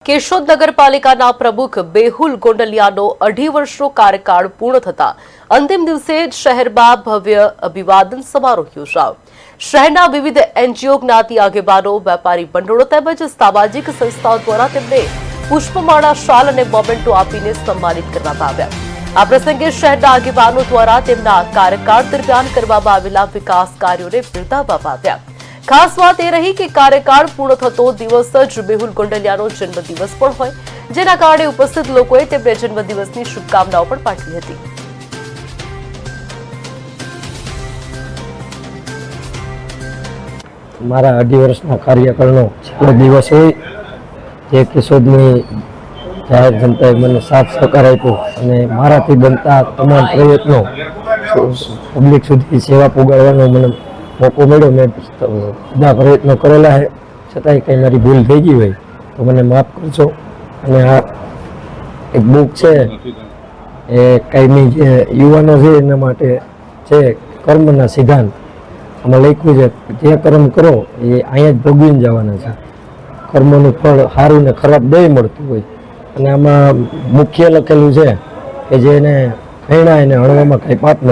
કેશોદ નગરપાલિકાના પ્રમુખ બેહુલ ગોંડલિયાનો 2.5 વર્ષનો કાર્યકાળ પૂર્ણ થતા અંતિમ દિવસે જ શહેરમાં ભવ્ય અભિવાદન સમારોહ યોજાયો। શહેરના વિવિધ એનજીઓ, જ્ઞાતિ આગેવાનો, વેપારી ભંડોળો તેમજ સામાજિક સંસ્થાઓ દ્વારા તેમને પુષ્પમાળા, શાલ અને મોમેન્ટો આપીને સન્માનિત કરવામાં આવ્યા। આ પ્રસંગે શહેરના આગેવાનો દ્વારા તેમના કાર્યકાળ દરમિયાન કરવામાં આવેલા વિકાસ કાર્યોને બિરદાવવામાં આવ્યા। खास बात यह रही कि कार्यकाल पूर्ण थतो दिवस ज बेहुल गोंडलियानो जन्मदिवस पण होय, जेना कारणे उपस्थित लोकोए तेમને जन्मदिवसनी शुभकामनाओ पण पाठवी हती। मारा 2.5 वर्षना कार्यकाळनो छेल्लो दिवस होय जे केशोदनी जाहेर जनताए मने साथ सहकार आप्यो अने माराथी बनता तमाम प्रयत्नो पब्लिक सुधी सेवा पुगाडવાનો મને मौको मळ्यो। मैं બધા પ્રયત્નો કરેલા है, છતાંય કંઈ મારી ભૂલ થઈ ગઈ હોય તો મને માફ કરજો। અને આ એક બુક છે એ કાયમી જે યુવાનો છે એના માટે છે, કર્મના સિદ્ધાંત। આમાં લખ્યું છે જે કર્મ કરો એ અહીંયા જ ભોગવીને જવાના છે। કર્મનું ફળ સારું ને ખરાબ બેય મળતું હોય। અને આમાં મુખ્ય લખેલું છે કે જેને ભણ્યા એને હણવામાં કાંઈ પાપ નથી।